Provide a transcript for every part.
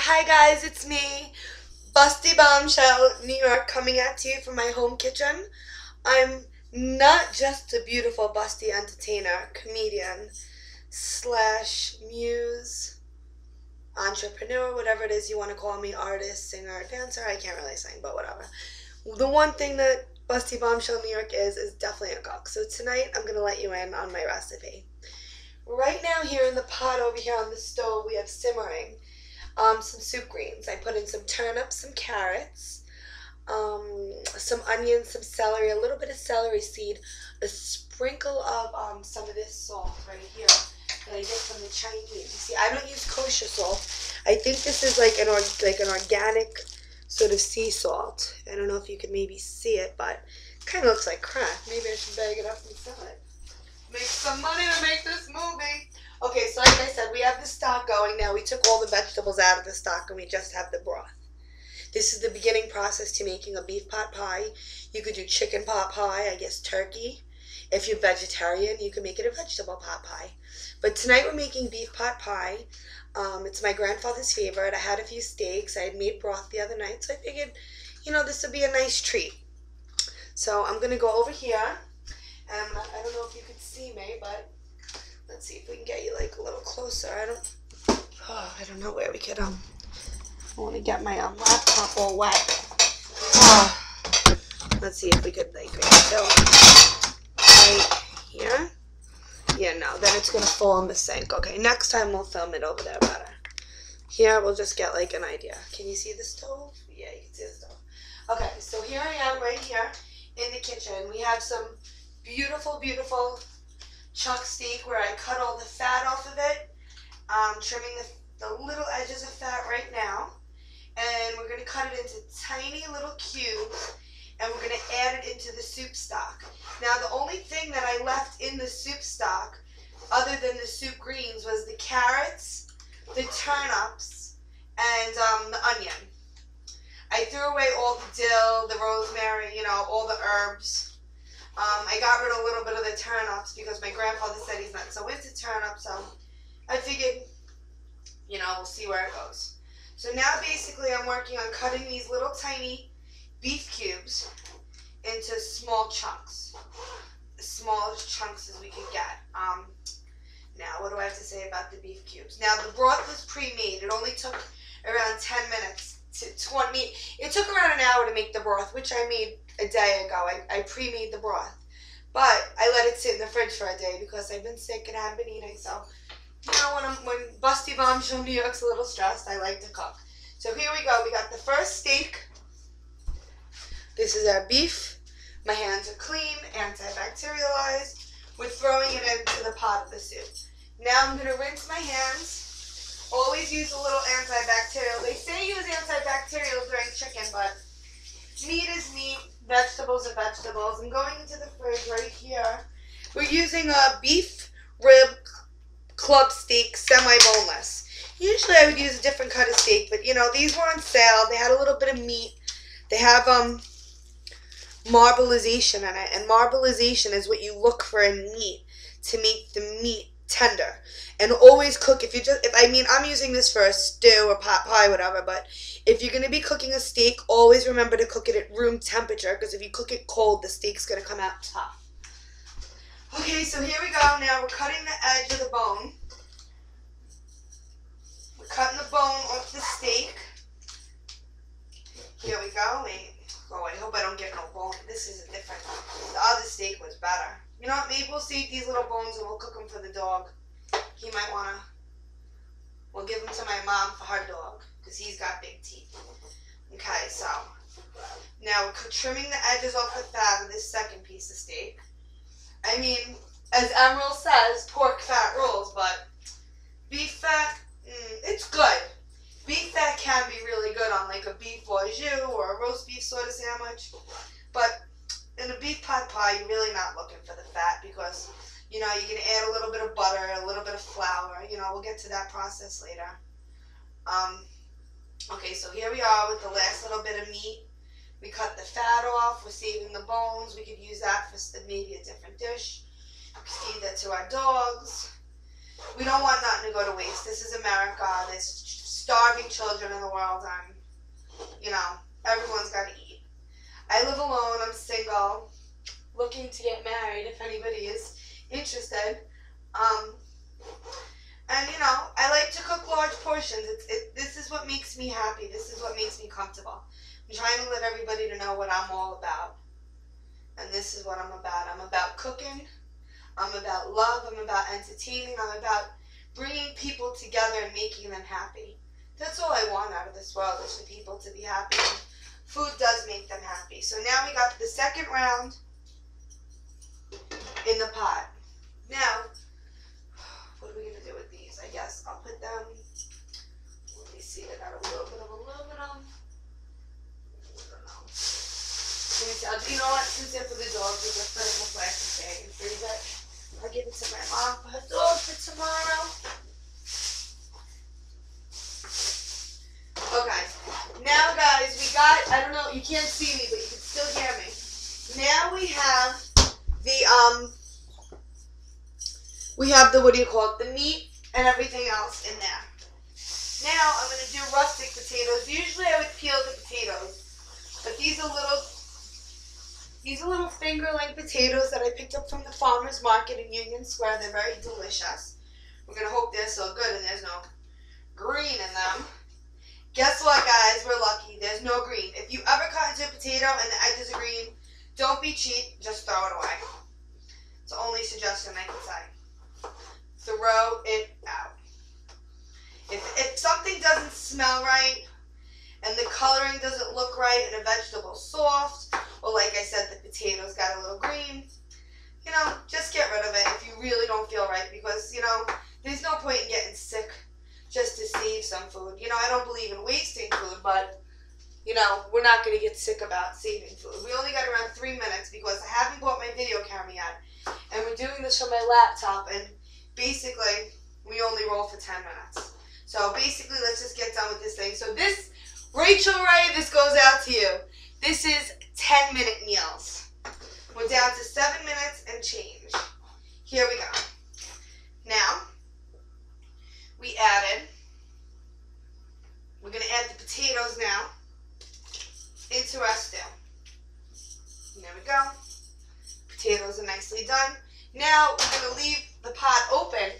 Hi guys, it's me, Busty Bombshell, New York, coming at you from my home kitchen. I'm not just a beautiful busty entertainer, comedian, slash muse, entrepreneur, whatever it is you want to call me, artist, singer, dancer. I can't really sing, but whatever. The one thing that Busty Bombshell New York is definitely a cook. So tonight I'm going to let you in on my recipe. Right now here in the pot over here on the stove we have simmering some soup greens. I put in some turnips, some carrots, some onions, some celery, a little bit of celery seed, a sprinkle of some of this salt right here that I get from the Chinese. You see, I don't use kosher salt. I think this is like an organic sort of sea salt. I don't know if you can maybe see it, but it kind of looks like crap. Maybe I should bag it up and sell it. Make some money to make this movie. Okay, so like I said, we have the stock going now. We took all the vegetables out of the stock and we just have the broth. This is the beginning process to making a beef pot pie. You could do chicken pot pie, I guess turkey. If you're vegetarian, you can make it a vegetable pot pie. But tonight we're making beef pot pie. It's my grandfather's favorite. I had a few steaks. I had made broth the other night, so I figured, this would be a nice treat. So I'm going to go over here. And I don't know if you could see me, but let's see if we can get you like a little closer. I don't know where we could I want to get my laptop all wet. Let's see if we could like film right here. Yeah, no, then it's gonna fall in the sink. Okay, next time we'll film it over there better. Here we'll just get like an idea. Can you see the stove? Yeah, you can see the stove. Okay, so here I am right here in the kitchen. We have some beautiful, beautiful chuck steak where I cut all the fat off of it, trimming the little edges of fat right now, and we're going to cut it into tiny little cubes, and we're going to add it into the soup stock. Now the only thing that I left in the soup stock, other than the soup greens, was the carrots, the turnips, and the onion. I threw away all the dill, the rosemary, all the herbs. I got rid of a little bit of the turnips because my grandfather said he's not so into turnips, so I figured, we'll see where it goes. So now basically I'm working on cutting these little tiny beef cubes into small chunks. As small chunks as we could get. Now, what do I have to say about the beef cubes? Now, the broth was pre-made. It only took around 10 minutes to 20. It took around an hour to make the broth, which I made a day ago. I pre-made the broth. But I let it sit in the fridge for a day because I've been sick and haven't been eating. So, when Busty Bombshell New York's a little stressed, I like to cook. So here we go. We got the first steak. This is our beef. My hands are clean, antibacterialized. We're throwing it into the pot of the soup. Now I'm going to rinse my hands. Always use a little antibacterial. They say use antibacterial during chicken, but meat is meat. Vegetables are vegetables. I'm going into the fridge right here. We're using a beef rib club steak, semi-boneless. Usually I would use a different cut of steak, but these were on sale. They had a little bit of meat. They have marbleization in it, and marbleization is what you look for in meat to make the meat tender. And always cook, I'm using this for a stew or pot pie, whatever, but if you're going to be cooking a steak, always remember to cook it at room temperature, because if you cook it cold, the steak's going to come out tough. Okay, so here we go. Now we're cutting the edge of the bone. We're cutting the bone off the steak. Here we go. Wait. Oh, I hope I don't get no bone. This is a different one. The other steak was better. You know what? Maybe we'll save these little bones and we'll cook them for the dog. He might want to. We'll give them to my mom for her dog because he's got big teeth. Okay, so now we're trimming the edges off the fat of this second piece of steak. I mean, as Emerald says, pork fat rules, but beef fat, it's good. Beef fat can be really good on like a beef bourgeois or a roast beef sort of sandwich. But in a beef pot pie, you're really not looking for the fat because, you're going to add a little bit of butter, a little bit of flour. We'll get to that process later. Okay, so here we are with the last little bit of meat. We cut the fat off. We're saving the bones. We could use that for maybe a different dish. We could feed that to our dogs. We don't want nothing to go to waste. This is America. There's starving children in the world, and, you know, everyone's got to eat. I live alone. I'm single, looking to get married if anybody is interested. And, you know, I like to cook large portions. This is what makes me happy. This is what makes me comfortable. I'm trying to let everybody to know what I'm all about. And this is what I'm about. I'm about cooking. I'm about love. I'm about entertaining. I'm about bringing people together and making them happy. That's all I want out of this world, is for people to be happy. Food does make them happy. So now we got the second round in the pot. Now, what are we going to do with these? I guess I'll put them, let me see, I got a little bit of aluminum. I don't know. Let me see, you know what, since they're for the dogs, we'll just put it in a plastic bag and freeze it. I'll give it to my mom for her dog for tomorrow. Okay, now guys, we got, I don't know, you can't see me, but you can still hear me. Now we have the, what do you call it, the meat and everything else in there. Now I'm going to do rustic potatoes. Usually I would peel the potatoes, but these are little finger-length potatoes that I picked up from the farmer's market in Union Square. They're very delicious. We're going to hope they're so good and there's no green in them. Guess what, guys? We're lucky. There's no green. If you ever cut into a potato and the edges are green, don't be cheap. Just throw it away. It's the only suggestion I can say. Throw it out. If something doesn't smell right and the coloring doesn't look right and a vegetable's soft, or like I said, the potatoes got a little green, you know, just get rid of it if you really don't feel right, because, you know, there's no point in getting sick just to save some food. You know, I don't believe in wasting food, but, you know, we're not going to get sick about saving food. We only got around 3 minutes because I haven't bought my video camera yet, and we're doing this from my laptop, and basically, we only roll for 10 minutes. So basically, let's just get done with this thing. So this, Rachel Ray, this goes out to you. This is 10-minute meals. We're down to 7 minutes and change. Here we go. Now, we're going to add the potatoes now into our stew. There we go. Potatoes are nicely done. Now, we're going to leave the pot open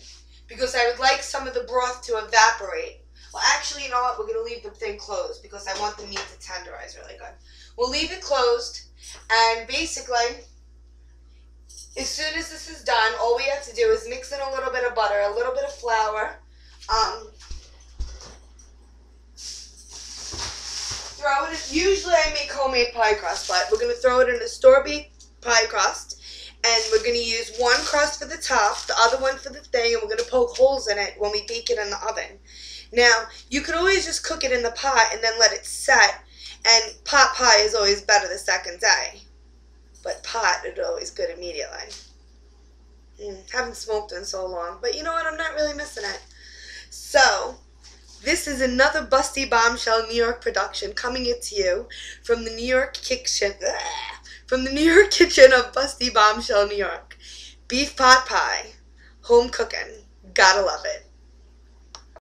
because I would like some of the broth to evaporate. Well, actually, you know what? We're going to leave the thing closed because I want the meat to tenderize really good. We'll leave it closed, and basically, as soon as this is done, all we have to do is mix in a little bit of butter, a little bit of flour, throw it in, usually I make homemade pie crust, but we're going to throw it in a store-bought pie crust, and we're going to use one crust for the top, the other one for the thing, and we're going to poke holes in it when we bake it in the oven. Now, you could always just cook it in the pot and then let it set, and pot pie is always better the second day. But pot is always good immediately. Haven't smoked in so long, but you know what? I'm not really missing it. So, this is another Busty Bombshell New York production coming to you from the New York kitchen. From the New York kitchen of Busty Bombshell, New York. Beef pot pie. Home cooking. Gotta love it.